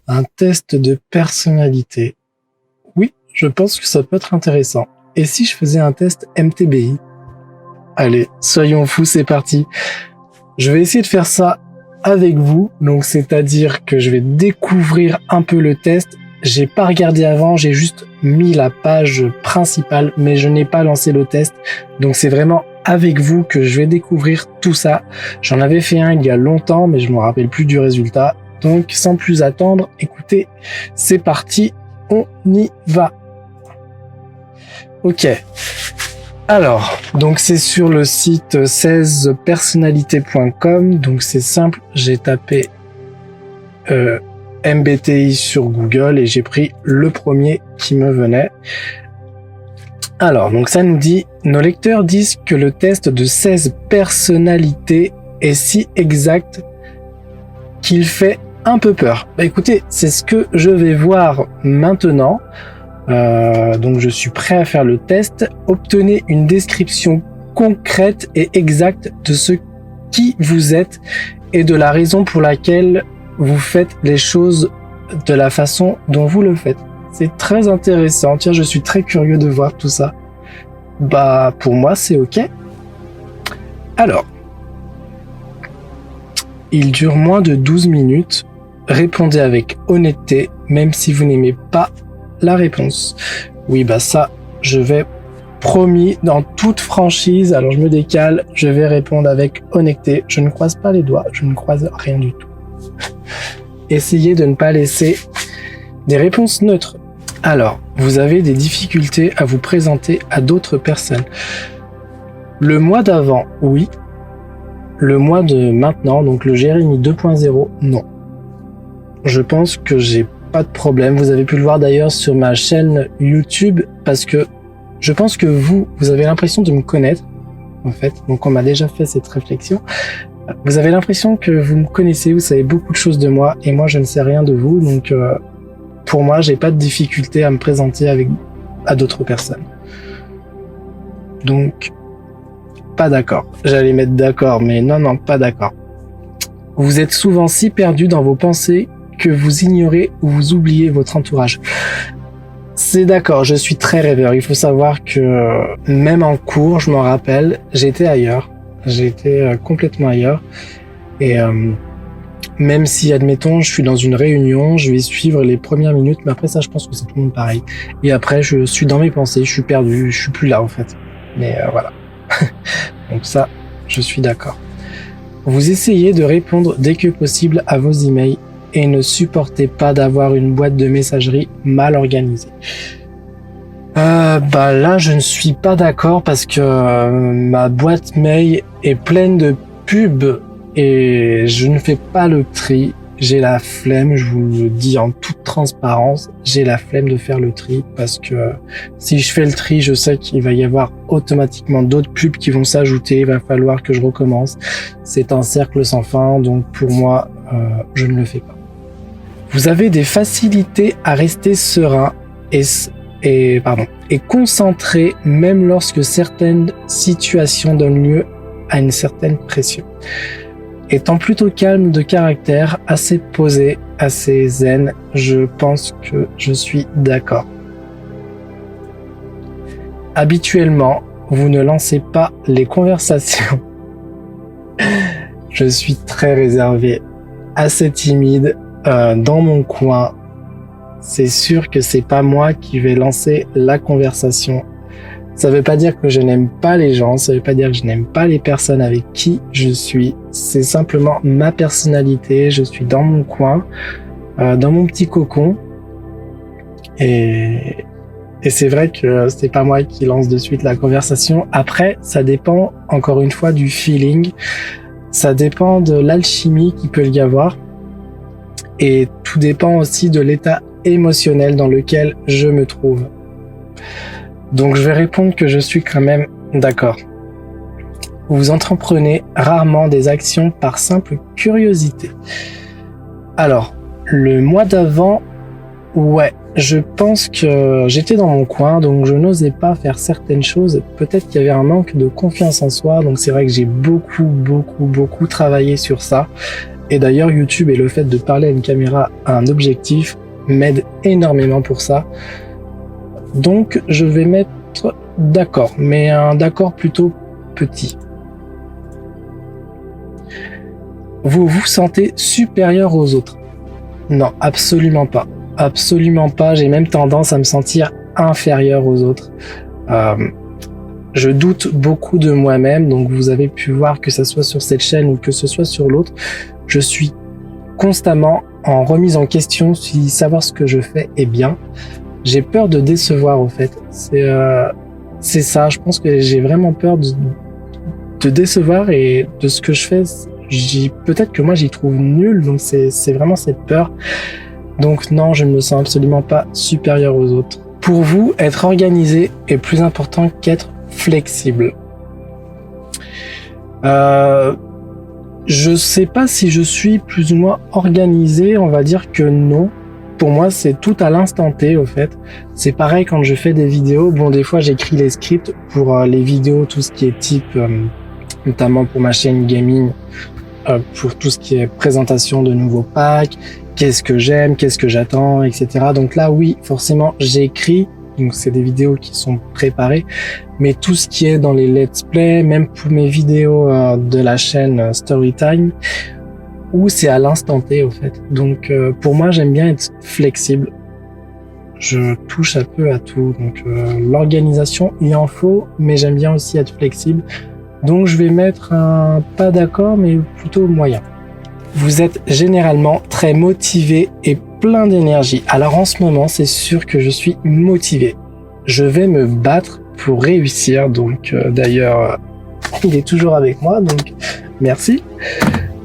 Un test de personnalité. Oui, je pense que ça peut être intéressant. Et si je faisais un test MTBI? Allez, soyons fous, c'est parti. Je vais essayer de faire ça avec vous. Donc, c'est-à-dire que je vais découvrir un peu le test. J'ai pas regardé avant, j'ai juste mis la page principale, mais je n'ai pas lancé le test. Donc, c'est vraiment avec vous que je vais découvrir tout ça. J'en avais fait un il y a longtemps, mais je me rappelle plus du résultat. Donc, sans plus attendre, écoutez, c'est parti, on y va. Ok. Alors, donc c'est sur le site 16personnalités.com, donc c'est simple, j'ai tapé MBTI sur Google et j'ai pris le premier qui me venait. Alors, donc ça nous dit, nos lecteurs disent que le test de 16 personnalités est si exact qu'il fait un peu peur. Bah écoutez, c'est ce que je vais voir maintenant. Donc je suis prêt à faire le test. Obtenez une description concrète et exacte de ce qui vous êtes et de la raison pour laquelle vous faites les choses de la façon dont vous le faites. C'est très intéressant. Tiens, je suis très curieux de voir tout ça. Bah pour moi c'est ok. Alors, il dure moins de 12 minutes. Répondez avec honnêteté, même si vous n'aimez pas la réponse. Oui, bah ça, je vais, promis, dans toute franchise, alors je me décale, je vais répondre avec honnêteté. Je ne croise pas les doigts, je ne croise rien du tout. Essayez de ne pas laisser des réponses neutres. Alors, vous avez des difficultés à vous présenter à d'autres personnes. Le mois d'avant, oui. Le mois de maintenant, donc le Jérémy 2.0, non. Je pense que j'ai pas de problème. Vous avez pu le voir d'ailleurs sur ma chaîne YouTube parce que je pense que vous avez l'impression de me connaître en fait. Donc on m'a déjà fait cette réflexion. Vous avez l'impression que vous me connaissez, vous savez beaucoup de choses de moi et moi je ne sais rien de vous. Donc pour moi, j'ai pas de difficulté à me présenter à d'autres personnes. Donc pas d'accord. J'allais mettre d'accord, mais non, pas d'accord. Vous êtes souvent si perdu dans vos pensées que vous ignorez ou vous oubliez votre entourage. C'est d'accord, je suis très rêveur. Il faut savoir que même en cours, je m'en rappelle, j'étais ailleurs. J'étais complètement ailleurs. Et même si, admettons, je suis dans une réunion, je vais suivre les premières minutes, mais après ça, je pense que c'est tout le monde pareil. Et après, je suis dans mes pensées, je suis perdu, je suis plus là en fait. Mais voilà. Donc ça, je suis d'accord. Vous essayez de répondre dès que possible à vos emails et ne supportez pas d'avoir une boîte de messagerie mal organisée. Bah là, je ne suis pas d'accord parce que ma boîte mail est pleine de pubs et je ne fais pas le tri. J'ai la flemme, je vous le dis en toute transparence, j'ai la flemme de faire le tri parce que si je fais le tri, je sais qu'il va y avoir automatiquement d'autres pubs qui vont s'ajouter, il va falloir que je recommence. C'est un cercle sans fin, donc pour moi, je ne le fais pas. Vous avez des facilités à rester serein et concentré même lorsque certaines situations donnent lieu à une certaine pression. Étant plutôt calme de caractère, assez posé, assez zen, je pense que je suis d'accord. Habituellement, vous ne lancez pas les conversations. Je suis très réservé, assez timide, dans mon coin. C'est sûr que c'est pas moi qui vais lancer la conversation. Ça veut pas dire que je n'aime pas les gens, ça veut pas dire que je n'aime pas les personnes avec qui je suis. C'est simplement ma personnalité, je suis dans mon coin, dans mon petit cocon. Et c'est vrai que c'est pas moi qui lance de suite la conversation. Après, ça dépend encore une fois du feeling. Ça dépend de l'alchimie qu'il peut y avoir. Et tout dépend aussi de l'état émotionnel dans lequel je me trouve. Donc je vais répondre que je suis quand même d'accord. Vous entreprenez rarement des actions par simple curiosité. Alors, le mois d'avant, ouais, je pense que j'étais dans mon coin, donc je n'osais pas faire certaines choses. Peut-être qu'il y avait un manque de confiance en soi, donc c'est vrai que j'ai beaucoup travaillé sur ça. Et d'ailleurs, YouTube et le fait de parler à une caméra, à un objectif, m'aide énormément pour ça. Donc, je vais mettre d'accord, mais un d'accord plutôt petit. Vous vous sentez supérieur aux autres? Non, absolument pas. Absolument pas. J'ai même tendance à me sentir inférieur aux autres. Je doute beaucoup de moi-même, donc vous avez pu voir que ce soit sur cette chaîne ou que ce soit sur l'autre, je suis constamment en remise en question si savoir ce que je fais est bien. J'ai peur de décevoir au fait. C'est ça, je pense que j'ai vraiment peur de décevoir et de ce que je fais. Peut-être que moi j'y trouve nul, donc c'est vraiment cette peur. Donc non, je ne me sens absolument pas supérieur aux autres. Pour vous, être organisé est plus important qu'être flexible. Je sais pas si je suis plus ou moins organisé, on va dire que non. Pour moi, c'est tout à l'instant T, au fait. C'est pareil quand je fais des vidéos. Bon, des fois, j'écris les scripts pour les vidéos, tout ce qui est type, notamment pour ma chaîne gaming, pour tout ce qui est présentation de nouveaux packs, qu'est-ce que j'aime, qu'est-ce que j'attends, etc. Donc là, oui, forcément, j'écris. Donc c'est des vidéos qui sont préparées, mais tout ce qui est dans les let's play, même pour mes vidéos de la chaîne Storytime, où c'est à l'instant T au fait. Donc pour moi, j'aime bien être flexible. Je touche un peu à tout, donc l'organisation il en faut, mais j'aime bien aussi être flexible. Donc je vais mettre un pas d'accord, mais plutôt moyen. Vous êtes généralement très motivé et plein d'énergie. Alors en ce moment, c'est sûr que je suis motivé. Je vais me battre pour réussir. Donc d'ailleurs, il est toujours avec moi, donc merci.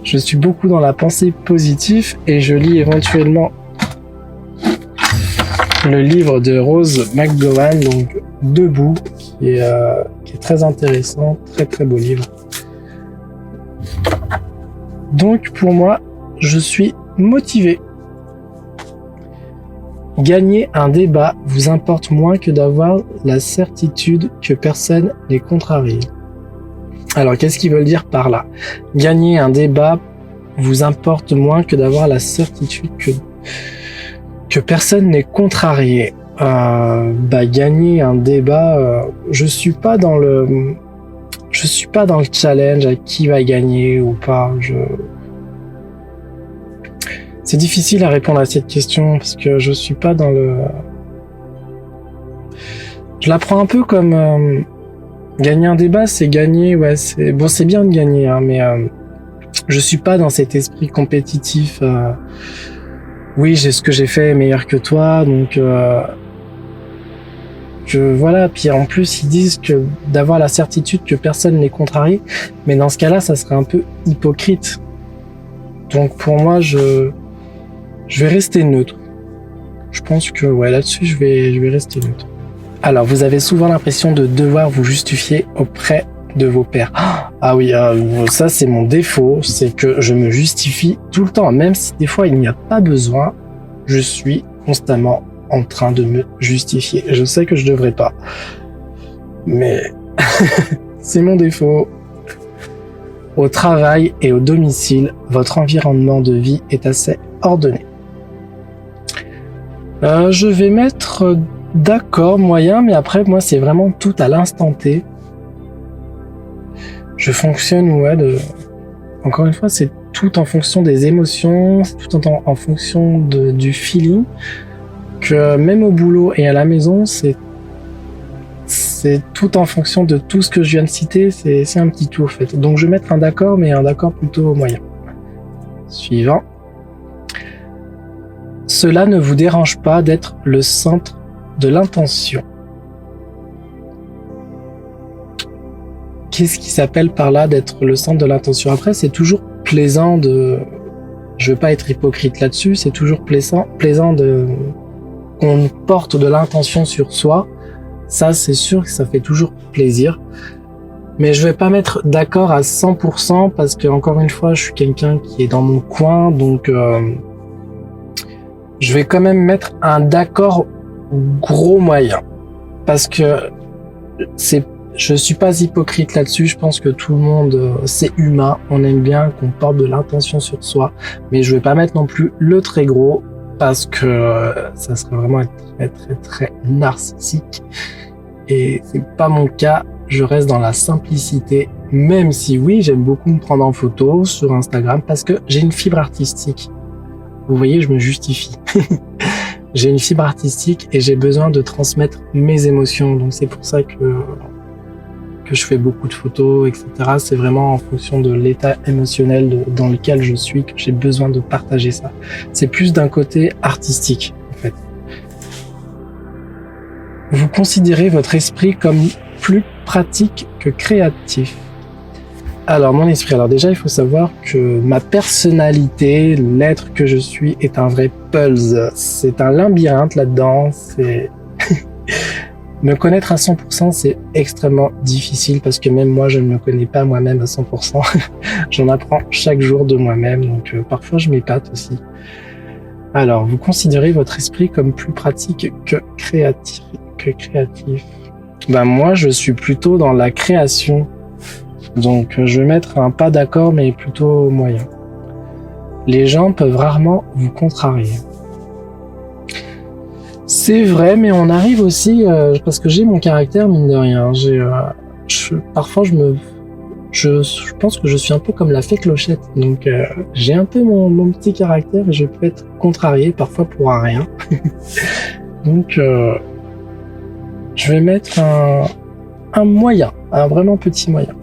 Je suis beaucoup dans la pensée positive et je lis éventuellement le livre de Rose McGowan, donc Debout, qui est très intéressant, très très beau livre. Donc pour moi, je suis motivé. Gagner un débat vous importe moins que d'avoir la certitude que personne n'est contrarié. Alors qu'est-ce qu'ils veulent dire par là? Gagner un débat vous importe moins que d'avoir la certitude que personne n'est contrarié. Gagner un débat, je suis pas dans le challenge à qui va gagner ou pas. C'est difficile à répondre à cette question parce que je suis pas dans le. Je la prends un peu comme gagner un débat, c'est gagner. Ouais, c'est bon, c'est bien de gagner, hein, mais je suis pas dans cet esprit compétitif. Oui, ce que j'ai fait est meilleur que toi, donc. Voilà, puis en plus ils disent que d'avoir la certitude que personne n'est contrarié, mais dans ce cas-là, ça serait un peu hypocrite. Donc pour moi, je vais rester neutre. Je pense que ouais, là-dessus, je vais rester neutre. Alors, vous avez souvent l'impression de devoir vous justifier auprès de vos pairs. Ah oui, ça c'est mon défaut, c'est que je me justifie tout le temps, même si des fois il n'y a pas besoin, je suis constamment en train de me justifier. Je sais que je devrais pas, mais c'est mon défaut. Au travail et au domicile, votre environnement de vie est assez ordonné. Je vais mettre d'accord, moyen, mais après moi c'est vraiment tout à l'instant T. Je fonctionne, encore une fois, c'est tout en fonction des émotions, c'est tout en fonction du feeling. Que même au boulot et à la maison, c'est tout en fonction de tout ce que je viens de citer, c'est un petit tout en fait. Donc je vais mettre un d'accord, mais un d'accord plutôt moyen. Suivant. Cela ne vous dérange pas d'être le centre de l'intention. Qu'est-ce qui s'appelle par là d'être le centre de l'intention? Après, c'est toujours plaisant de... Je veux pas être hypocrite là-dessus, c'est toujours plaisant qu'on porte de l'intention sur soi. Ça, c'est sûr que ça fait toujours plaisir. Mais je vais pas mettre d'accord à 100% parce que, encore une fois, je suis quelqu'un qui est dans mon coin, donc je vais quand même mettre un d'accord gros moyen. Parce que Je suis pas hypocrite là-dessus, je pense que tout le monde, c'est humain, on aime bien qu'on porte de l'intention sur soi, mais je vais pas mettre non plus le très gros, parce que ça serait vraiment être très très très narcissique, et c'est pas mon cas, je reste dans la simplicité, même si oui, j'aime beaucoup me prendre en photo sur Instagram, parce que j'ai une fibre artistique. Vous voyez, je me justifie. J'ai une fibre artistique et j'ai besoin de transmettre mes émotions, donc c'est pour ça que je fais beaucoup de photos, etc. C'est vraiment en fonction de l'état émotionnel dans lequel je suis que j'ai besoin de partager ça. C'est plus d'un côté artistique, en fait. Vous considérez votre esprit comme plus pratique que créatif. Alors, mon esprit, alors déjà, il faut savoir que ma personnalité, l'être que je suis, est un vrai puzzle. C'est un labyrinthe là-dedans, c'est... Me connaître à 100%, c'est extrêmement difficile parce que même moi, je ne me connais pas moi-même à 100%. J'en apprends chaque jour de moi-même, donc parfois je m'épate aussi. Alors, vous considérez votre esprit comme plus pratique que créatif. Ben moi, je suis plutôt dans la création, donc je vais mettre un pas d'accord, mais plutôt moyen. Les gens peuvent rarement vous contrarier. C'est vrai, mais on arrive aussi, parce que j'ai mon caractère, mine de rien. Parfois, je pense que je suis un peu comme la fée Clochette. Donc, j'ai un peu mon petit caractère et je peux être contrarié parfois pour un rien. Donc, je vais mettre un moyen, un vraiment petit moyen.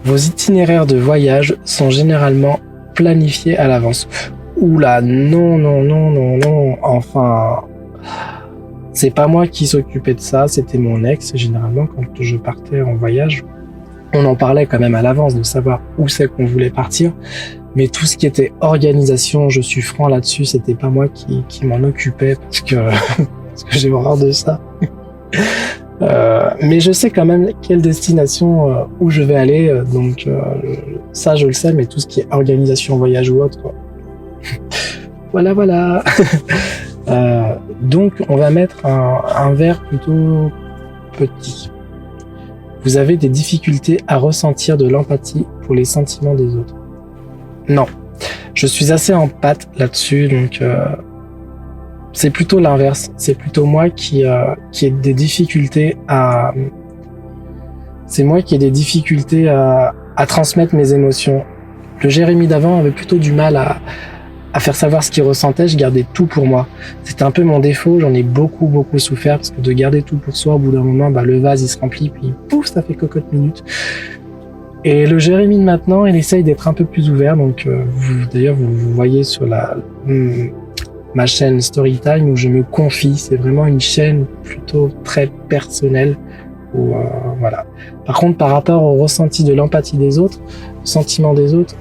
Vos itinéraires de voyage sont généralement planifiés à l'avance. Oula, non, enfin... C'est pas moi qui s'occupais de ça, c'était mon ex. Généralement, quand je partais en voyage, on en parlait quand même à l'avance de savoir où c'est qu'on voulait partir. Mais tout ce qui était organisation, je suis franc là-dessus, c'était pas moi qui m'en occupais parce que j'ai horreur de ça. Mais je sais quand même quelle destination où je vais aller, donc ça je le sais, mais tout ce qui est organisation, voyage ou autre, voilà. Donc on va mettre un verre plutôt petit. Vous avez des difficultés à ressentir de l'empathie pour les sentiments des autres. Non, je suis assez en pâte là-dessus, donc c'est plutôt l'inverse. C'est plutôt moi qui ai des difficultés à... C'est moi qui ai des difficultés à transmettre mes émotions. Le Jérémy d'avant avait plutôt du mal à faire savoir ce qu'il ressentait, je gardais tout pour moi. C'était un peu mon défaut, j'en ai beaucoup souffert, parce que de garder tout pour soi, au bout d'un moment, le vase il se remplit, puis pouf, ça fait cocotte minute. Et le Jérémy de maintenant, il essaye d'être un peu plus ouvert, donc vous voyez sur ma chaîne Storytime où je me confie, c'est vraiment une chaîne plutôt très personnelle, où, voilà. Par contre, par rapport au ressenti de l'empathie des autres, au sentiment des autres,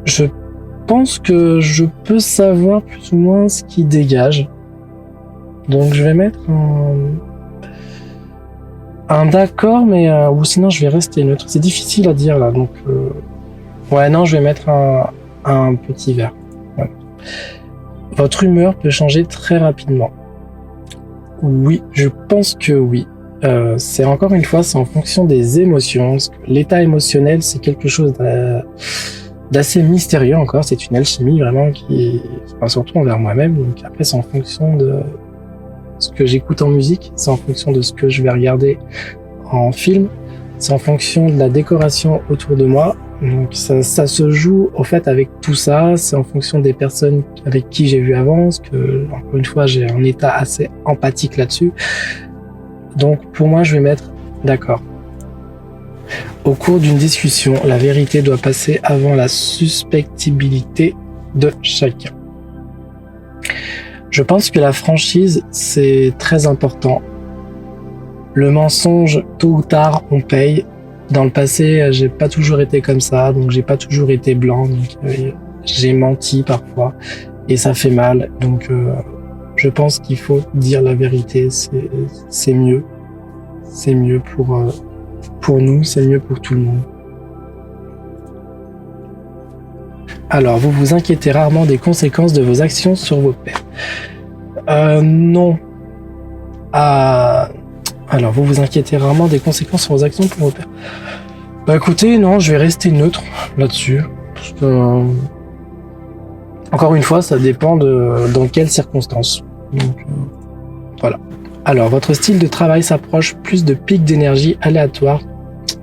je pense que je peux savoir plus ou moins ce qui dégage. Donc je vais mettre un d'accord, mais ou sinon je vais rester neutre. C'est difficile à dire là, donc ouais, non, je vais mettre un petit verre. Ouais. Votre humeur peut changer très rapidement. Oui, je pense que oui. C'est encore une fois, c'est en fonction des émotions. Parce que l'état émotionnel, c'est quelque chose d'assez mystérieux encore, c'est une alchimie vraiment surtout envers moi-même, donc après c'est en fonction de ce que j'écoute en musique, c'est en fonction de ce que je vais regarder en film, c'est en fonction de la décoration autour de moi, donc ça se joue au fait avec tout ça, c'est en fonction des personnes avec qui j'ai vu avant, parce que encore une fois j'ai un état assez empathique là-dessus, donc pour moi je vais mettre d'accord. Au cours d'une discussion, la vérité doit passer avant la suspectibilité de chacun. Je pense que la franchise, c'est très important. Le mensonge, tôt ou tard, on paye. Dans le passé, j'ai pas toujours été comme ça, donc j'ai pas toujours été blanc, donc j'ai menti parfois, et ça fait mal. Donc je pense qu'il faut dire la vérité, c'est mieux. C'est mieux pour nous, c'est mieux pour tout le monde. Alors, vous vous inquiétez rarement des conséquences de vos actions sur vos pairs. Non. Ah, alors, vous vous inquiétez rarement des conséquences sur vos actions pour vos pairs. Bah écoutez, non, je vais rester neutre là-dessus. Parce que, encore une fois, ça dépend dans quelles circonstances. Donc, voilà. Alors, votre style de travail s'approche plus de pics d'énergie aléatoires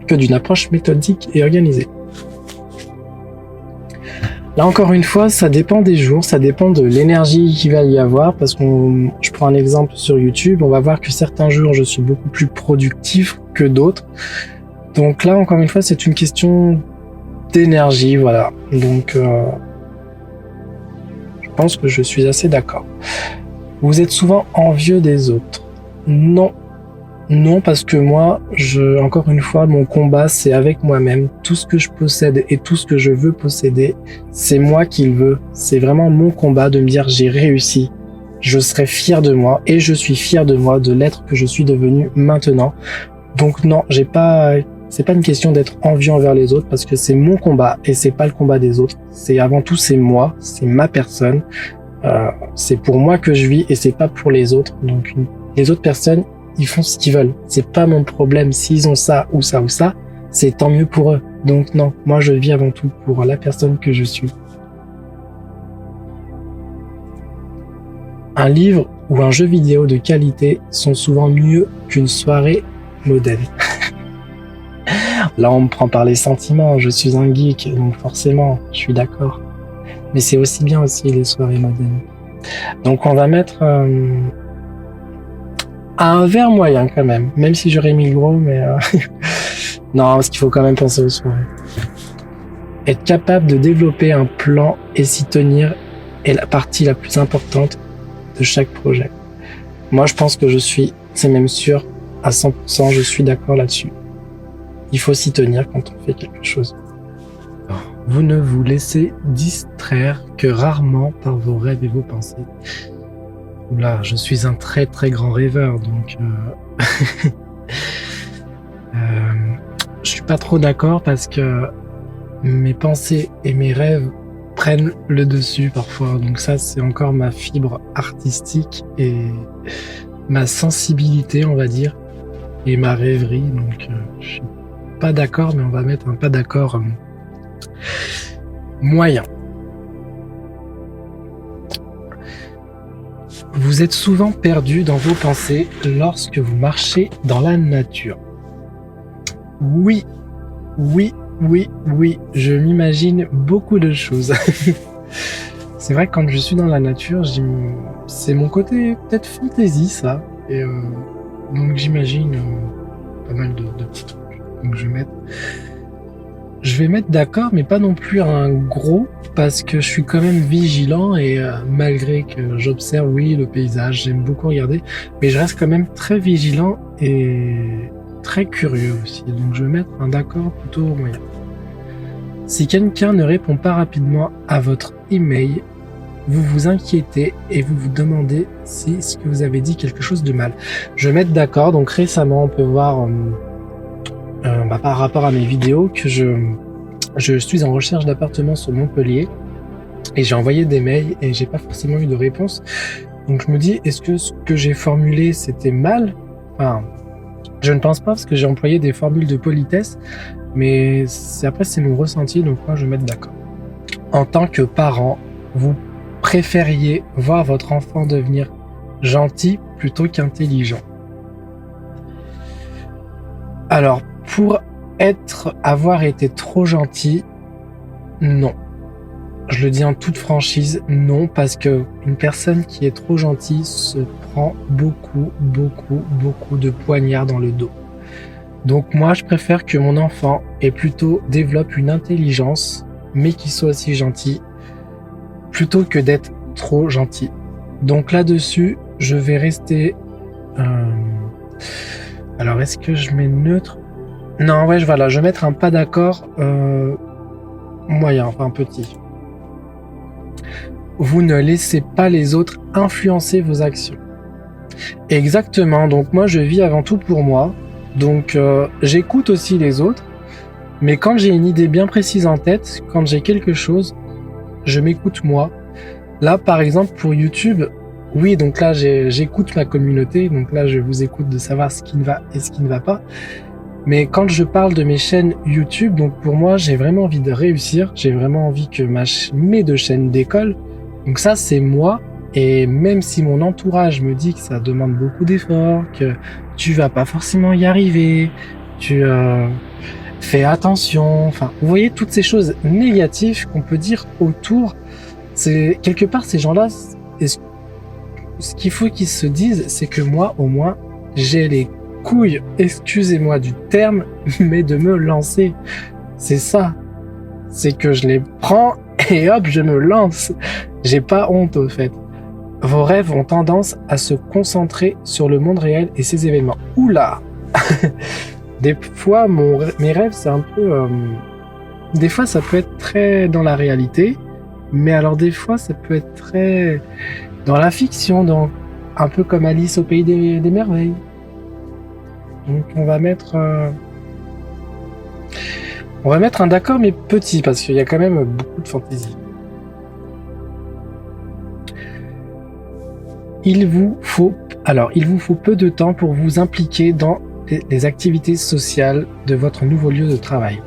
que d'une approche méthodique et organisée. Là, encore une fois, ça dépend des jours, ça dépend de l'énergie qu'il va y avoir, parce je prends un exemple sur YouTube, on va voir que certains jours, je suis beaucoup plus productif que d'autres. Donc là, encore une fois, c'est une question d'énergie, voilà. Donc, je pense que je suis assez d'accord. Vous êtes souvent envieux des autres. Non. Non, parce que moi, encore une fois, mon combat, c'est avec moi-même. Tout ce que je possède et tout ce que je veux posséder, c'est moi qui le veux. C'est vraiment mon combat de me dire j'ai réussi. Je serai fier de moi et je suis fier de moi, de l'être que je suis devenu maintenant. Donc non, c'est pas une question d'être envieux envers les autres parce que c'est mon combat et c'est pas le combat des autres. Avant tout, c'est moi, c'est ma personne. C'est pour moi que je vis et c'est pas pour les autres. Donc les autres personnes, ils font ce qu'ils veulent. C'est pas mon problème s'ils ont ça ou ça ou ça. C'est tant mieux pour eux. Donc non, moi je vis avant tout pour la personne que je suis. Un livre ou un jeu vidéo de qualité sont souvent mieux qu'une soirée moderne. Là, on me prend par les sentiments. Je suis un geek, donc forcément, je suis d'accord. Mais c'est aussi bien aussi les soirées modernes. Donc on va mettre un verre moyen quand même si j'aurais mis le gros, mais non, parce qu'il faut quand même penser aux soirées. Être capable de développer un plan et s'y tenir est la partie la plus importante de chaque projet. Moi, je pense que c'est même sûr, à 100%, je suis d'accord là-dessus. Il faut s'y tenir quand on fait quelque chose. Vous ne vous laissez distraire que rarement par vos rêves et vos pensées. Là, je suis un très très grand rêveur, donc je suis pas trop d'accord parce que mes pensées et mes rêves prennent le dessus parfois. Donc ça, c'est encore ma fibre artistique et ma sensibilité, on va dire, et ma rêverie. Donc je suis pas d'accord, mais on va mettre un pas d'accord moyen. Vous êtes souvent perdu dans vos pensées lorsque vous marchez dans la nature. Oui, je m'imagine beaucoup de choses. C'est vrai que quand je suis dans la nature, c'est mon côté peut-être fantaisie ça. Et donc j'imagine pas mal de petits trucs. Donc je vais mettre d'accord, mais pas non plus un gros, parce que je suis quand même vigilant et malgré que j'observe, oui, le paysage, j'aime beaucoup regarder, mais je reste quand même très vigilant et très curieux aussi. Donc je vais mettre un d'accord plutôt moyen. Si quelqu'un ne répond pas rapidement à votre email, vous vous inquiétez et vous vous demandez si ce que vous avez dit quelque chose de mal. Je vais mettre d'accord. Donc récemment, on peut voir par rapport à mes vidéos que je suis en recherche d'appartement sur Montpellier et j'ai envoyé des mails et j'ai pas forcément eu de réponse. Donc je me dis, est-ce que ce que j'ai formulé c'était mal? Enfin, je ne pense pas parce que j'ai employé des formules de politesse, mais après c'est mon ressenti, donc moi je vais mettre d'accord. En tant que parent, vous préfériez voir votre enfant devenir gentil plutôt qu'intelligent. Alors, pour avoir été trop gentil, non. Je le dis en toute franchise, non, parce que une personne qui est trop gentille se prend beaucoup de poignards dans le dos. Donc moi, je préfère que mon enfant développe une intelligence, mais qu'il soit aussi gentil, plutôt que d'être trop gentil. Donc là-dessus, je vais rester... Alors, est-ce que je mets neutre? Non, ouais, voilà, je vais mettre un pas d'accord moyen, enfin petit. Vous ne laissez pas les autres influencer vos actions. Exactement, donc moi je vis avant tout pour moi, donc j'écoute aussi les autres, mais quand j'ai une idée bien précise en tête, quand j'ai quelque chose, je m'écoute moi. Là par exemple pour YouTube, Oui, donc là, j'écoute ma communauté, donc là, je vous écoute de savoir ce qui ne va et ce qui ne va pas. Mais quand je parle de mes chaînes YouTube, donc pour moi, j'ai vraiment envie de réussir, j'ai vraiment envie que mes deux chaînes décollent. Donc ça, c'est moi. Et même si mon entourage me dit que ça demande beaucoup d'efforts, que tu vas pas forcément y arriver, tu fais attention, enfin, vous voyez toutes ces choses négatives qu'on peut dire autour. C'est quelque part ces gens-là. Ce qu'il faut qu'ils se disent, c'est que moi, au moins, j'ai les couilles, excusez-moi du terme, mais de me lancer. C'est ça. C'est que je les prends et hop, je me lance. J'ai pas honte au fait. Vos rêves ont tendance à se concentrer sur le monde réel et ses événements. Oula. Des fois, mes rêves, c'est un peu... des fois, ça peut être très dans la réalité, mais alors des fois, ça peut être très dans la fiction, donc un peu comme Alice au pays des merveilles. Donc on va mettre un d'accord, mais petit, parce qu'il y a quand même beaucoup de fantaisie. Il vous faut peu de temps pour vous impliquer dans les activités sociales de votre nouveau lieu de travail.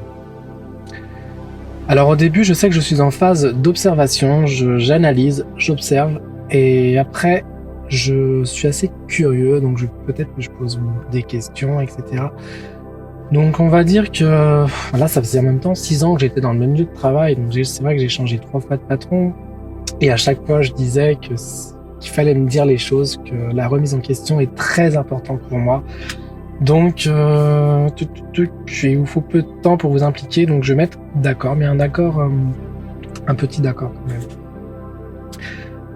Alors au début, je sais que je suis en phase d'observation, j'analyse, j'observe, et après, je suis assez curieux, donc peut-être que je pose des questions, etc. Donc on va dire que là, ça faisait en même temps 6 ans que j'étais dans le même lieu de travail, donc c'est vrai que j'ai changé 3 fois de patron, et à chaque fois, je disais qu'il fallait me dire les choses, que la remise en question est très importante pour moi. Donc, il vous faut peu de temps pour vous impliquer, donc je vais mettre d'accord, mais un petit d'accord quand même.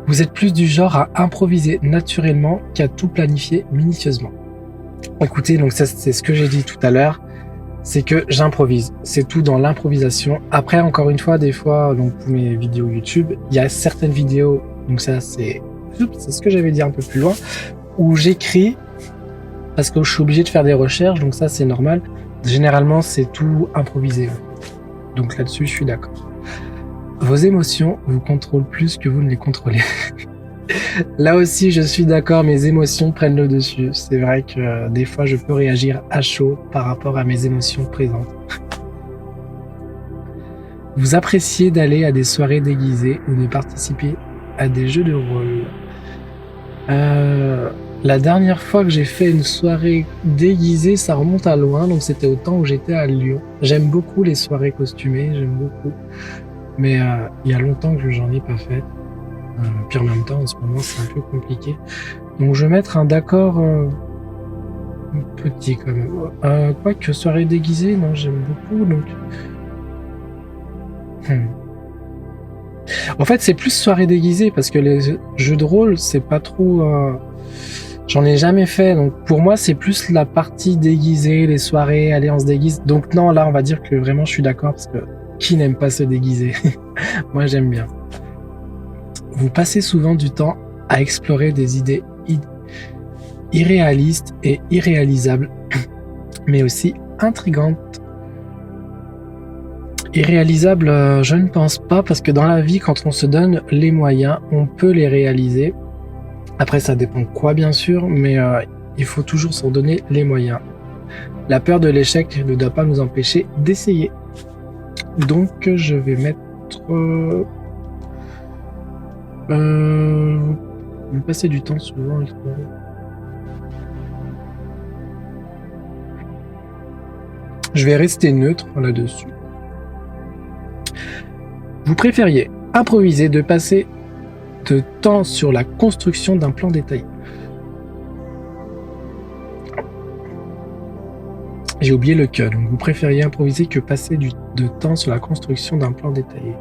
Vous êtes plus du genre à improviser naturellement qu'à tout planifier minutieusement. Écoutez, donc ça, c'est ce que j'ai dit tout à l'heure, c'est que j'improvise. C'est tout dans l'improvisation. Après, encore une fois, des fois, donc pour mes vidéos YouTube, il y a certaines vidéos, donc ça c'est ce que j'avais dit un peu plus loin, où j'écris parce que je suis obligé de faire des recherches, donc ça c'est normal. Généralement, c'est tout improvisé. Donc là-dessus, je suis d'accord. Vos émotions vous contrôlent plus que vous ne les contrôlez. Là aussi, je suis d'accord, mes émotions prennent le dessus. C'est vrai que des fois, je peux réagir à chaud par rapport à mes émotions présentes. Vous appréciez d'aller à des soirées déguisées ou de participer à des jeux de rôle. La dernière fois que j'ai fait une soirée déguisée, ça remonte à loin, donc c'était au temps où j'étais à Lyon. J'aime beaucoup les soirées costumées, j'aime beaucoup. Mais il y a longtemps que j'en ai pas fait. Puis en même temps, en ce moment, c'est un peu compliqué. Donc je vais mettre un d'accord petit quand même. Quoique soirée déguisée, non, j'aime beaucoup, donc... En fait, c'est plus soirée déguisée, parce que les jeux de rôle, c'est pas trop... J'en ai jamais fait, donc pour moi, c'est plus la partie déguisée, les soirées, aller on se déguise. Donc non, là, on va dire que vraiment, je suis d'accord, parce que qui n'aime pas se déguiser? Moi, j'aime bien. Vous passez souvent du temps à explorer des idées irréalistes et irréalisables, mais aussi intrigantes. Irréalisables, je ne pense pas, parce que dans la vie, quand on se donne les moyens, on peut les réaliser. Après, ça dépend de quoi, bien sûr, mais il faut toujours s'en donner les moyens. La peur de l'échec ne doit pas nous empêcher d'essayer. Donc, je vais mettre... vous passez du temps souvent. Je vais rester neutre là-dessus. Vous préfériez improviser de passer de temps sur la construction d'un plan détaillé. J'ai oublié le que, donc vous préfériez improviser que passer de temps sur la construction d'un plan détaillé.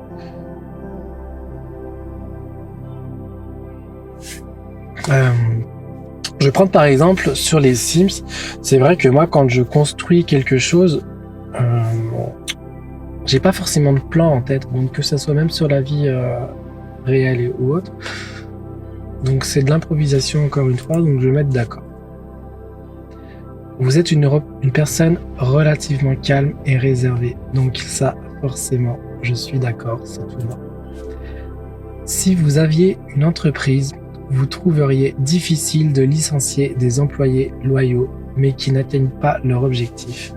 Je vais prendre par exemple sur les Sims. C'est vrai que moi, quand je construis quelque chose, j'ai pas forcément de plan en tête, donc que ça soit même sur la vie réelle ou autre. Donc c'est de l'improvisation encore une fois, donc je vais mettre d'accord. Vous êtes une personne relativement calme et réservée, donc ça forcément, je suis d'accord, c'est tout moi. Si vous aviez une entreprise vous trouveriez difficile de licencier des employés loyaux, mais qui n'atteignent pas leur objectif.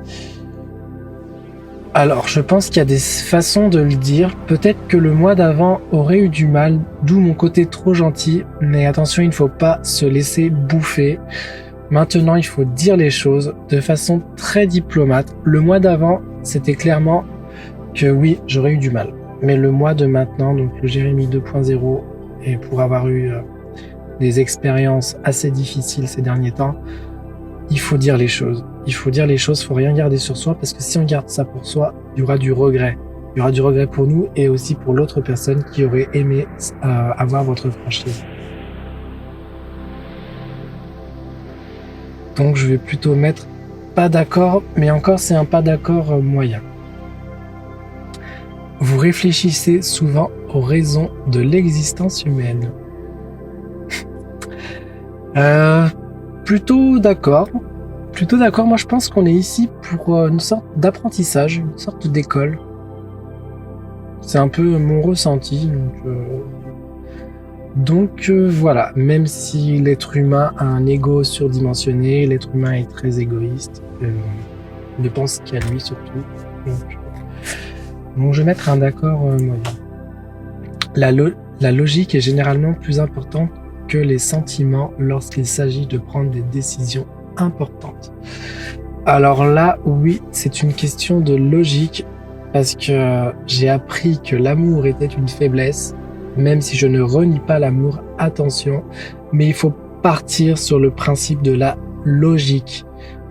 Alors, je pense qu'il y a des façons de le dire. Peut-être que le mois d'avant aurait eu du mal, d'où mon côté trop gentil, mais attention, il ne faut pas se laisser bouffer. Maintenant, il faut dire les choses de façon très diplomate. Le mois d'avant, c'était clairement que oui, j'aurais eu du mal. Mais le mois de maintenant, donc le Jérémy 2.0, et pour avoir eu des expériences assez difficiles ces derniers temps, il faut dire les choses. Il faut dire les choses, il faut rien garder sur soi, parce que si on garde ça pour soi, il y aura du regret. Il y aura du regret pour nous et aussi pour l'autre personne qui aurait aimé avoir votre franchise. Donc je vais plutôt mettre pas d'accord, mais encore c'est un pas d'accord moyen. Vous réfléchissez souvent aux raisons de l'existence humaine. Plutôt d'accord. Moi je pense qu'on est ici pour une sorte d'apprentissage, une sorte d'école. C'est un peu mon ressenti. Donc voilà, même si l'être humain a un ego surdimensionné, l'être humain est très égoïste, ne pense qu'à lui surtout. Donc je vais mettre un d'accord moyen. La logique est généralement plus importante que les sentiments lorsqu'il s'agit de prendre des décisions importantes. Alors là, oui, c'est une question de logique, parce que j'ai appris que l'amour était une faiblesse, même si je ne renie pas l'amour, attention, mais il faut partir sur le principe de la logique,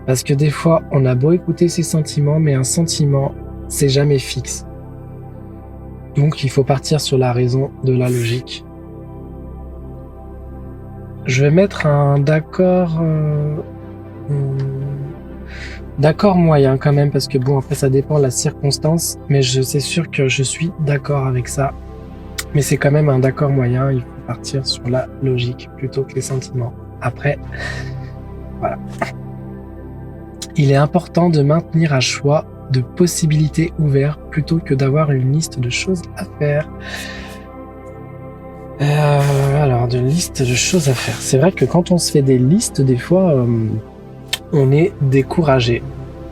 parce que des fois, on a beau écouter ses sentiments, mais un sentiment, c'est jamais fixe. Donc, il faut partir sur la raison de la logique. Je vais mettre un d'accord moyen quand même, parce que bon, après ça dépend de la circonstance, mais c'est sûr que je suis d'accord avec ça. Mais c'est quand même un d'accord moyen, il faut partir sur la logique plutôt que les sentiments. Après, voilà. Il est important de maintenir un choix de possibilités ouvertes plutôt que d'avoir une liste de choses à faire. Alors, de liste de choses à faire. C'est vrai que quand on se fait des listes, des fois, on est découragé.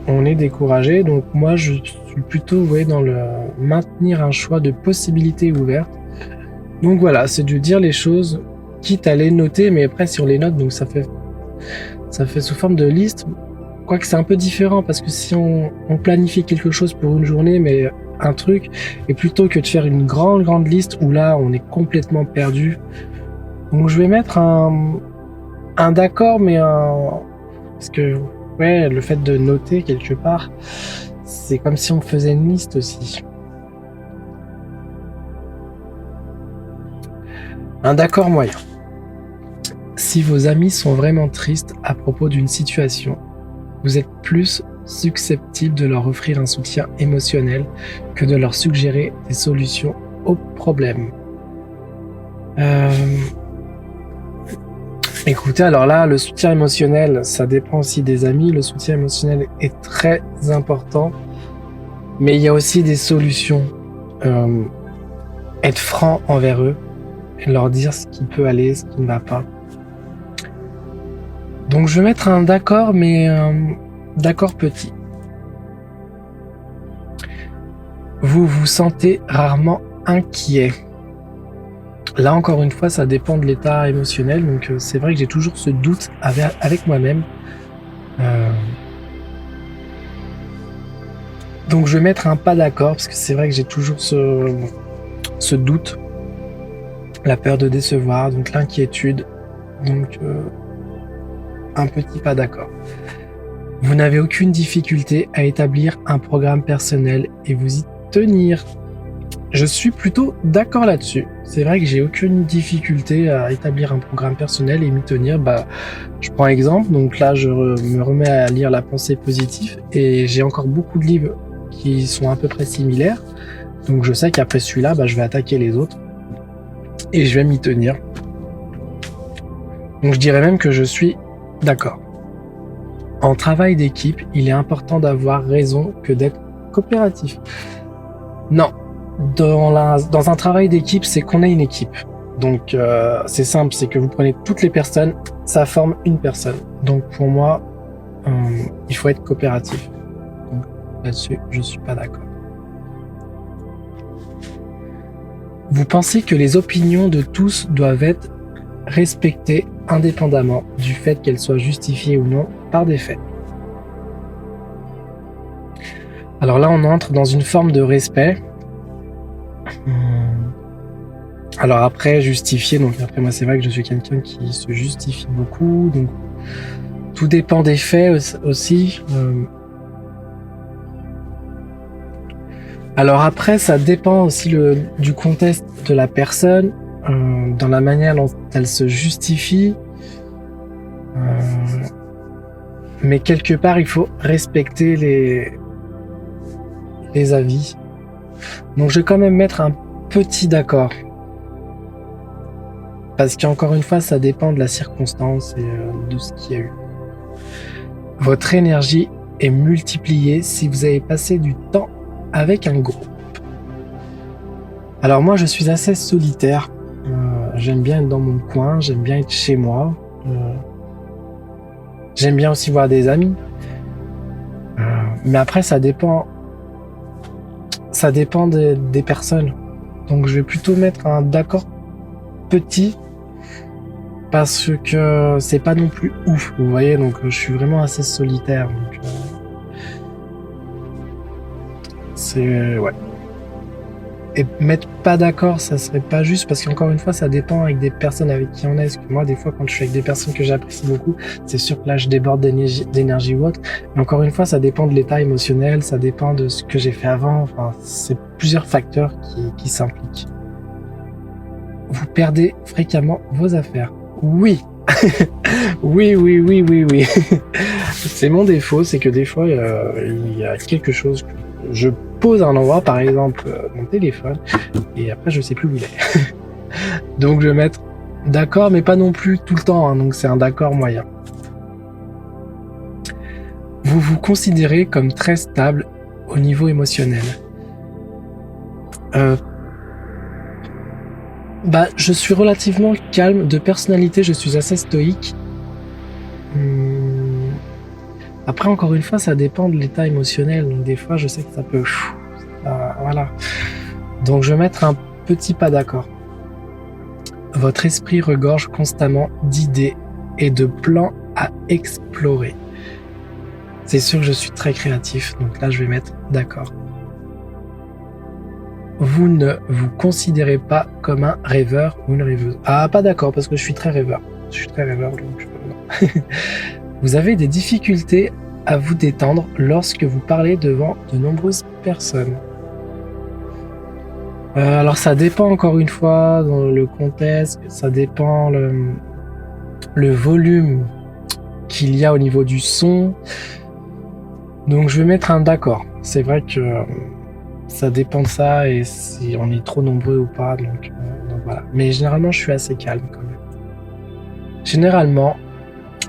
Donc moi, je suis plutôt dans le maintenir un choix de possibilités ouvertes. Donc voilà, c'est de dire les choses, quitte à les noter, mais après si on les note, donc ça fait sous forme de liste. Quoique c'est un peu différent, parce que si on planifie quelque chose pour une journée, mais un truc, et plutôt que de faire une grande liste où là on est complètement perdu. Donc je vais mettre un d'accord, mais parce que ouais, le fait de noter quelque part, c'est comme si on faisait une liste aussi. Un d'accord moyen. Si vos amis sont vraiment tristes à propos d'une situation, vous êtes plus susceptible de leur offrir un soutien émotionnel que de leur suggérer des solutions aux problèmes. Écoutez, alors là, le soutien émotionnel, ça dépend aussi des amis. Le soutien émotionnel est très important, mais il y a aussi des solutions. Être franc envers eux et leur dire ce qui peut aller, ce qui ne va pas. Donc je vais mettre un d'accord, mais d'accord petit. Vous vous sentez rarement inquiet. Là encore une fois, ça dépend de l'état émotionnel, donc c'est vrai que j'ai toujours ce doute avec moi-même. Donc je vais mettre un pas d'accord, parce que c'est vrai que j'ai toujours ce doute, la peur de décevoir, donc l'inquiétude, donc un petit pas d'accord. Vous n'avez aucune difficulté à établir un programme personnel et vous y tenir. Je suis plutôt d'accord là-dessus. C'est vrai que j'ai aucune difficulté à établir un programme personnel et m'y tenir. Je prends exemple, donc là je me remets à lire La pensée positive et j'ai encore beaucoup de livres qui sont à peu près similaires. Donc je sais qu'après celui-là, je vais attaquer les autres et je vais m'y tenir. Donc je dirais même que je suis d'accord. En travail d'équipe, il est important d'avoir raison que d'être coopératif. Non. Dans un travail d'équipe, c'est qu'on a une équipe. Donc c'est simple, c'est que vous prenez toutes les personnes, ça forme une personne. Donc pour moi, il faut être coopératif. Donc là-dessus, je suis pas d'accord. Vous pensez que les opinions de tous doivent être respectées indépendamment du fait qu'elles soient justifiées ou non par des faits. Alors là, on entre dans une forme de respect. Alors après, justifier, donc après moi c'est vrai que je suis quelqu'un qui se justifie beaucoup, donc tout dépend des faits aussi. Alors après, ça dépend aussi du contexte de la personne, dans la manière dont elle se justifie. Mais quelque part, il faut respecter les avis. Donc je vais quand même mettre un petit d'accord. Parce qu'encore une fois, ça dépend de la circonstance et de ce qu'il y a eu. Votre énergie est multipliée si vous avez passé du temps avec un groupe. Alors moi, je suis assez solitaire. J'aime bien être dans mon coin, j'aime bien être chez moi. J'aime bien aussi voir des amis. Mais après, ça dépend des personnes. Donc je vais plutôt mettre un d'accord petit parce que c'est pas non plus ouf, vous voyez, donc je suis vraiment assez solitaire. Donc, c'est ouais. Et mettre pas d'accord, ça serait pas juste parce qu'encore une fois, ça dépend avec des personnes avec qui on est. Parce que moi, des fois, quand je suis avec des personnes que j'apprécie beaucoup, c'est sûr que là, je déborde d'énergie ou autre. Mais encore une fois, ça dépend de l'état émotionnel, ça dépend de ce que j'ai fait avant. Enfin, c'est plusieurs facteurs qui s'impliquent. Vous perdez fréquemment vos affaires. Oui. oui. C'est mon défaut, c'est que des fois, il y a quelque chose que je pose à un endroit, par exemple mon téléphone, et après je sais plus où il est. Donc je vais mettre d'accord, mais pas non plus tout le temps, hein, donc c'est un d'accord moyen. Vous vous considérez comme très stable au niveau émotionnel. Je suis relativement calme de personnalité, je suis assez stoïque. Après, encore une fois, ça dépend de l'état émotionnel. Donc des fois, je sais que ça peut... voilà. Donc je vais mettre un petit pas d'accord. Votre esprit regorge constamment d'idées et de plans à explorer. C'est sûr que je suis très créatif, donc là je vais mettre d'accord. Vous ne vous considérez pas comme un rêveur ou une rêveuse. Ah, pas d'accord, parce que je suis très rêveur. Je suis très rêveur, donc non. Vous avez des difficultés à vous détendre lorsque vous parlez devant de nombreuses personnes. Alors ça dépend encore une fois dans le contexte, ça dépend le volume qu'il y a au niveau du son. Donc je vais mettre un d'accord. C'est vrai que ça dépend de ça et si on est trop nombreux ou pas. Donc voilà. Mais généralement je suis assez calme quand même. Généralement,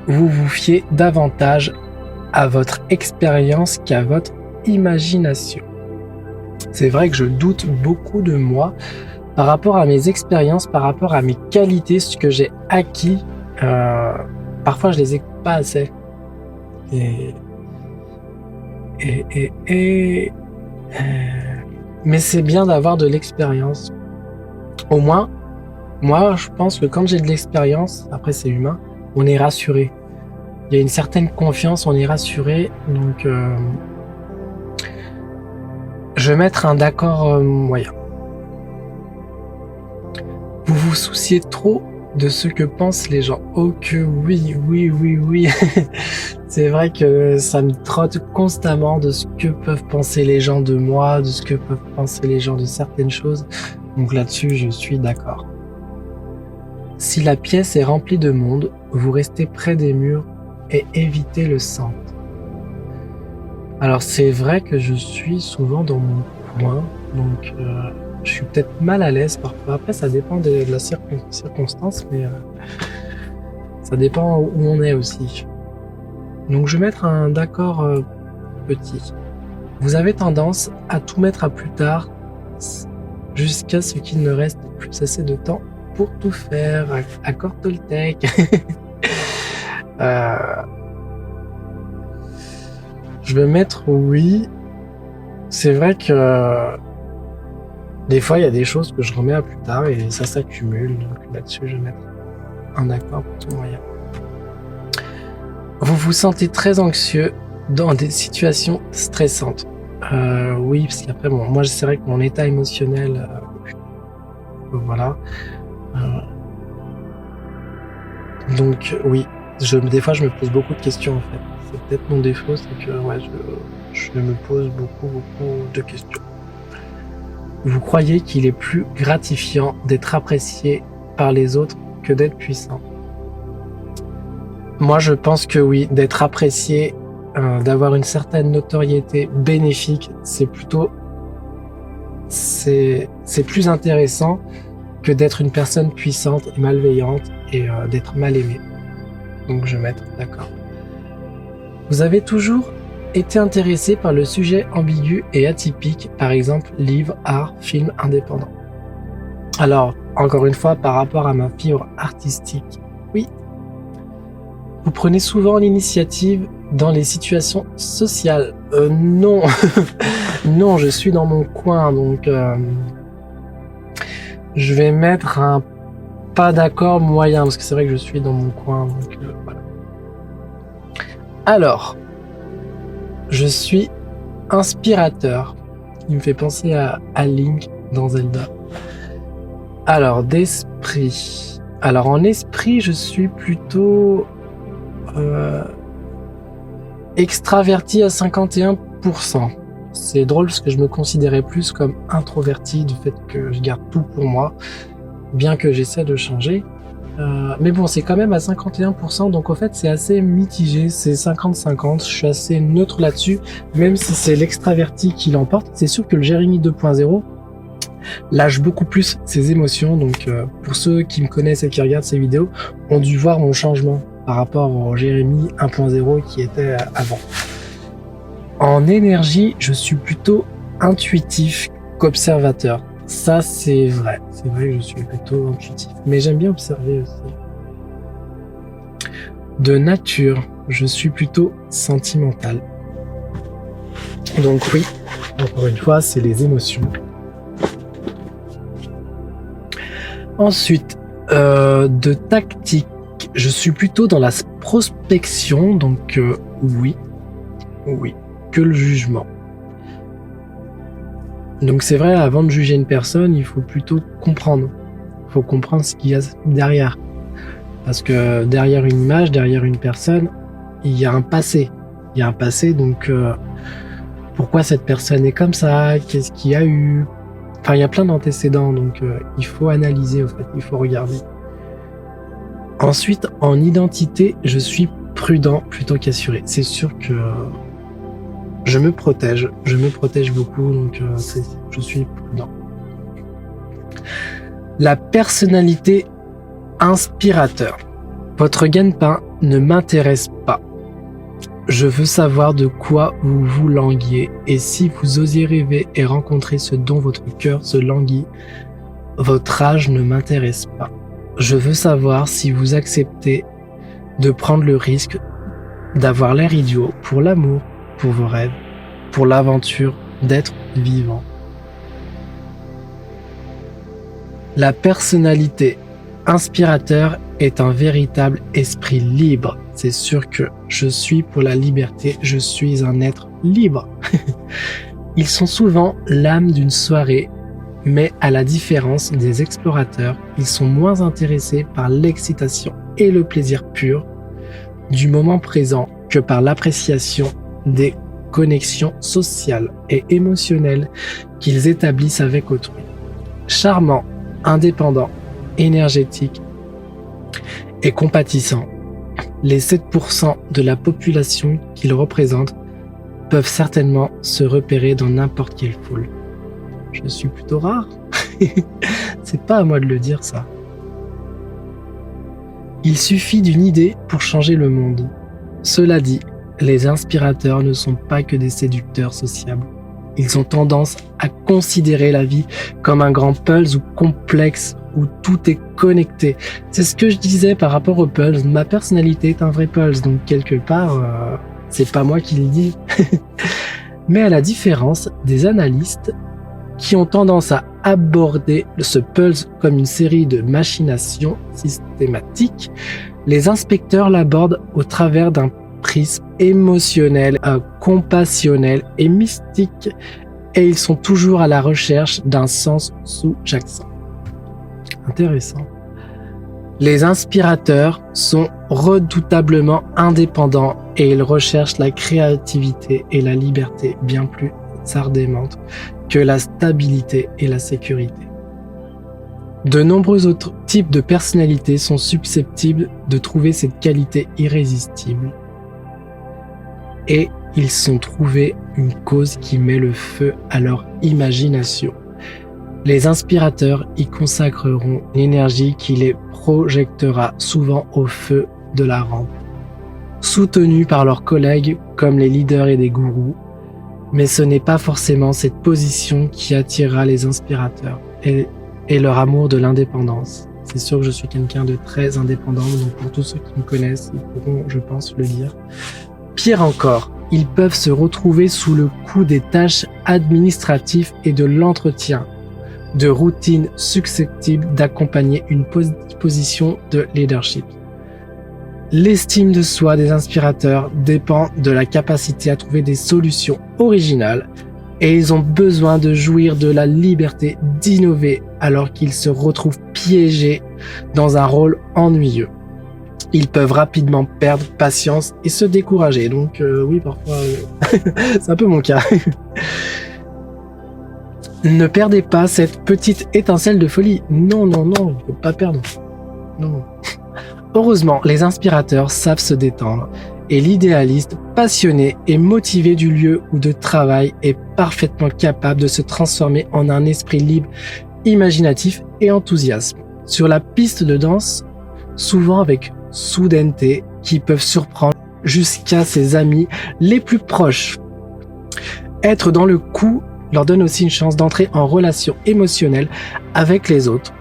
vous vous fiez davantage à votre expérience qu'à votre imagination. C'est vrai que je doute beaucoup de moi par rapport à mes expériences, par rapport à mes qualités, ce que j'ai acquis. Parfois, je les écoute pas assez. Mais c'est bien d'avoir de l'expérience. Au moins, moi, je pense que quand j'ai de l'expérience, après c'est humain, on est rassuré. Il y a une certaine confiance, on est rassuré. Donc, je vais mettre un d'accord moyen. Vous vous souciez trop de ce que pensent les gens. Oh que oui. C'est vrai que ça me trotte constamment de ce que peuvent penser les gens de moi, de ce que peuvent penser les gens de certaines choses. Donc là-dessus, je suis d'accord. Si la pièce est remplie de monde, vous restez près des murs et évitez le centre. Alors c'est vrai que je suis souvent dans mon coin, donc je suis peut-être mal à l'aise parfois. Après ça dépend de la circonstance, mais ça dépend où on est aussi. Donc je vais mettre un d'accord petit. Vous avez tendance à tout mettre à plus tard jusqu'à ce qu'il ne reste plus assez de temps pour tout faire, accord Toltec. Je vais mettre oui. C'est vrai que des fois, il y a des choses que je remets à plus tard et ça s'accumule. Donc là-dessus, je vais mettre un accord pour tout moyen. Vous vous sentez très anxieux dans des situations stressantes. Oui, parce qu'après, bon, moi, c'est vrai que mon état émotionnel, voilà. Donc, oui, des fois, je me pose beaucoup de questions, en fait. C'est peut-être mon défaut, c'est que ouais, je me pose beaucoup de questions. Vous croyez qu'il est plus gratifiant d'être apprécié par les autres que d'être puissant? Moi, je pense que oui, d'être apprécié, d'avoir une certaine notoriété bénéfique, c'est plus intéressant que d'être une personne puissante et malveillante et d'être mal aimé. Donc je vais mettre d'accord. Vous avez toujours été intéressé par le sujet ambigu et atypique, par exemple livre, art, film indépendant. Alors, encore une fois, par rapport à ma fibre artistique, oui. Vous prenez souvent l'initiative dans les situations sociales. Non, non, je suis dans mon coin, donc je vais mettre un pas d'accord moyen, parce que c'est vrai que je suis dans mon coin, donc voilà. Alors, je suis inspirateur. Il me fait penser à Link dans Zelda. Alors, d'esprit. Alors, en esprit, je suis plutôt extraverti à 51%. C'est drôle parce que je me considérais plus comme introverti du fait que je garde tout pour moi, bien que j'essaie de changer. Mais bon, c'est quand même à 51%, donc en fait c'est assez mitigé, c'est 50-50, je suis assez neutre là-dessus, même si c'est l'extraverti qui l'emporte. C'est sûr que le Jérémy 2.0 lâche beaucoup plus ses émotions, donc pour ceux qui me connaissent et qui regardent ces vidéos, ont dû voir mon changement par rapport au Jérémy 1.0 qui était avant. En énergie, je suis plutôt intuitif qu'observateur. Ça, c'est vrai. C'est vrai que je suis plutôt intuitif. Mais j'aime bien observer aussi. De nature, je suis plutôt sentimental. Donc oui, encore une fois, c'est les émotions. Ensuite, de tactique, je suis plutôt dans la prospection. Donc oui, que le jugement. Donc c'est vrai, avant de juger une personne, il faut plutôt comprendre. Il faut comprendre ce qu'il y a derrière. Parce que derrière une image, derrière une personne, il y a un passé. Il y a un passé, donc pourquoi cette personne est comme ça? Qu'est-ce qu'il y a eu? Enfin, il y a plein d'antécédents, donc il faut analyser, en fait, il faut regarder. Ensuite, en identité, je suis prudent plutôt qu'assuré. C'est sûr que je me protège beaucoup, donc je suis prudent. La personnalité inspirateur. Votre gagne-pain ne m'intéresse pas. Je veux savoir de quoi vous vous languiez, et si vous osiez rêver et rencontrer ce dont votre cœur se languit, votre âge ne m'intéresse pas. Je veux savoir si vous acceptez de prendre le risque d'avoir l'air idiot pour l'amour, pour vos rêves, pour l'aventure d'être vivant. La personnalité inspirateur est un véritable esprit libre. C'est sûr que je suis pour la liberté, je suis un être libre. Ils sont souvent l'âme d'une soirée, mais à la différence des explorateurs, ils sont moins intéressés par l'excitation et le plaisir pur du moment présent que par l'appréciation des connexions sociales et émotionnelles qu'ils établissent avec autrui. Charmant, indépendant, énergétique et compatissant, les 7% de la population qu'ils représentent peuvent certainement se repérer dans n'importe quelle foule. Je suis plutôt rare. C'est pas à moi de le dire, ça. Il suffit d'une idée pour changer le monde. Cela dit, les inspirateurs ne sont pas que des séducteurs sociables. Ils ont tendance à considérer la vie comme un grand puzzle complexe où tout est connecté. C'est ce que je disais par rapport au Pulse. Ma personnalité est un vrai Pulse, donc quelque part, c'est pas moi qui le dis. Mais à la différence des analystes qui ont tendance à aborder ce Pulse comme une série de machinations systématiques, les inspecteurs l'abordent au travers d'un prisme émotionnel, compassionnel et mystique, et ils sont toujours à la recherche d'un sens sous-jacent. Intéressant. Les inspirateurs sont redoutablement indépendants et ils recherchent la créativité et la liberté bien plus ardemment que la stabilité et la sécurité. De nombreux autres types de personnalités sont susceptibles de trouver cette qualité irrésistible. Et ils sont trouvés une cause qui met le feu à leur imagination. Les inspirateurs y consacreront l'énergie qui les projectera souvent au feu de la rampe. Soutenus par leurs collègues comme les leaders et des gourous, mais ce n'est pas forcément cette position qui attirera les inspirateurs et leur amour de l'indépendance. C'est sûr que je suis quelqu'un de très indépendant, donc pour tous ceux qui me connaissent, ils pourront, je pense, le dire. Pire encore, ils peuvent se retrouver sous le coup des tâches administratives et de l'entretien, de routines susceptibles d'accompagner une position de leadership. L'estime de soi des inspirateurs dépend de la capacité à trouver des solutions originales et ils ont besoin de jouir de la liberté d'innover alors qu'ils se retrouvent piégés dans un rôle ennuyeux. Ils peuvent rapidement perdre patience et se décourager. Donc oui, parfois, c'est un peu mon cas. Ne perdez pas cette petite étincelle de folie. Non, il ne faut pas perdre. Non. Heureusement, les inspirateurs savent se détendre et l'idéaliste, passionné et motivé du lieu ou de travail est parfaitement capable de se transformer en un esprit libre, imaginatif et enthousiaste. Sur la piste de danse, souvent avec soudaineté qui peuvent surprendre jusqu'à ses amis les plus proches. Être dans le coup leur donne aussi une chance d'entrer en relation émotionnelle avec les autres,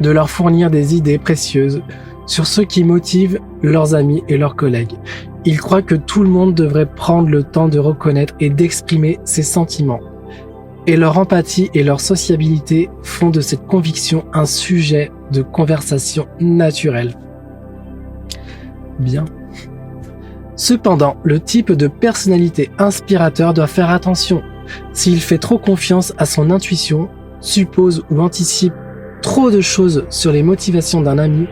de leur fournir des idées précieuses sur ce qui motive leurs amis et leurs collègues. Ils croient que tout le monde devrait prendre le temps de reconnaître et d'exprimer ses sentiments. Et leur empathie et leur sociabilité font de cette conviction un sujet de conversation naturel. Bien. Cependant, le type de personnalité inspirateur doit faire attention. S'il fait trop confiance à son intuition, suppose ou anticipe trop de choses sur les motivations d'un ami,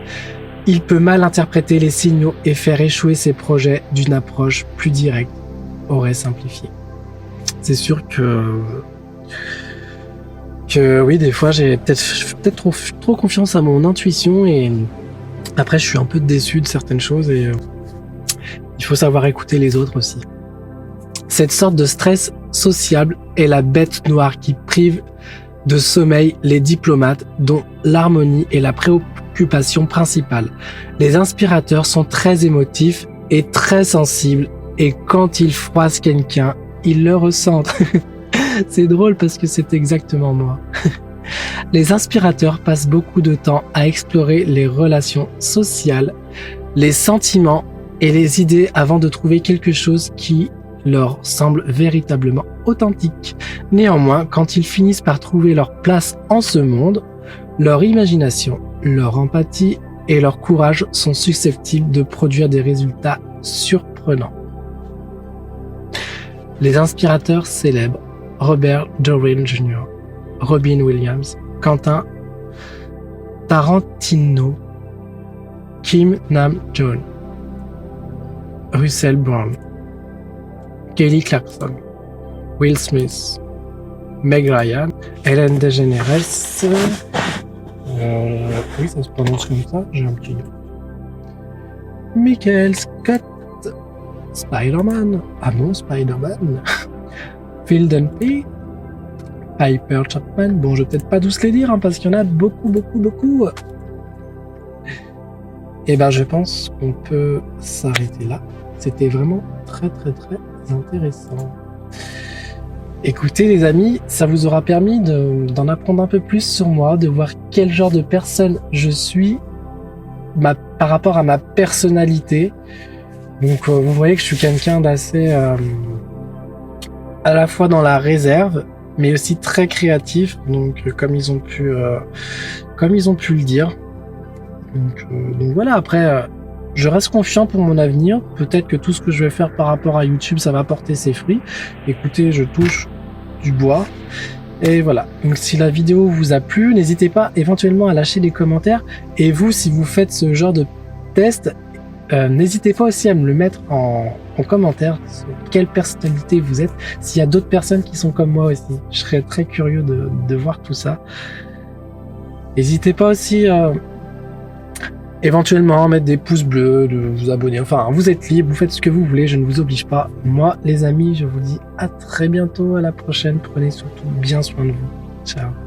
il peut mal interpréter les signaux et faire échouer ses projets d'une approche plus directe, aurait simplifié. C'est sûr que oui, des fois j'ai peut-être trop confiance à mon intuition et après je suis un peu déçu de certaines choses et il faut savoir écouter les autres aussi. Cette sorte de stress sociable est la bête noire qui prive de sommeil les diplomates dont l'harmonie est la préoccupation principale. Les inspirateurs sont très émotifs et très sensibles et quand ils froissent quelqu'un, ils le ressentent. C'est drôle parce que c'est exactement moi. Les inspirateurs passent beaucoup de temps à explorer les relations sociales, les sentiments et les idées avant de trouver quelque chose qui leur semble véritablement authentique. Néanmoins, quand ils finissent par trouver leur place en ce monde, leur imagination, leur empathie et leur courage sont susceptibles de produire des résultats surprenants. Les inspirateurs célèbres Robert Doreen Jr., Robin Williams, Quentin Tarantino, Kim Nam-joon, Russell Brand, Kelly Clarkson, Will Smith, Meg Ryan, Ellen DeGeneres, oui ça se prononce comme ça, j'ai un petit nom, Michael Scott, Spider-Man, ah bon Spider-Man, Phil Dunphy, Piper Chapman, bon je vais peut-être pas tous les dire parce qu'il y en a beaucoup. Et ben je pense qu'on peut s'arrêter là. C'était vraiment très intéressant. Écoutez les amis, ça vous aura permis d'en apprendre un peu plus sur moi, de voir quel genre de personne je suis par rapport à ma personnalité. Donc vous voyez que je suis quelqu'un d'assez à la fois dans la réserve, mais aussi très créatif. Donc comme ils ont pu le dire. Donc voilà, après je reste confiant pour mon avenir. Peut-être que tout ce que je vais faire par rapport à YouTube, ça va porter ses fruits. Écoutez, je touche du bois. Et voilà. Donc si la vidéo vous a plu, n'hésitez pas éventuellement à lâcher des commentaires. Et vous, si vous faites ce genre de test, n'hésitez pas aussi à me le mettre en commentaire. Quelle personnalité vous êtes. S'il y a d'autres personnes qui sont comme moi aussi. Je serais très curieux de voir tout ça. N'hésitez pas aussi éventuellement mettre des pouces bleus, de vous abonner, enfin vous êtes libre, vous faites ce que vous voulez, je ne vous oblige pas. Moi les amis, je vous dis à très bientôt, à la prochaine, prenez surtout bien soin de vous. Ciao.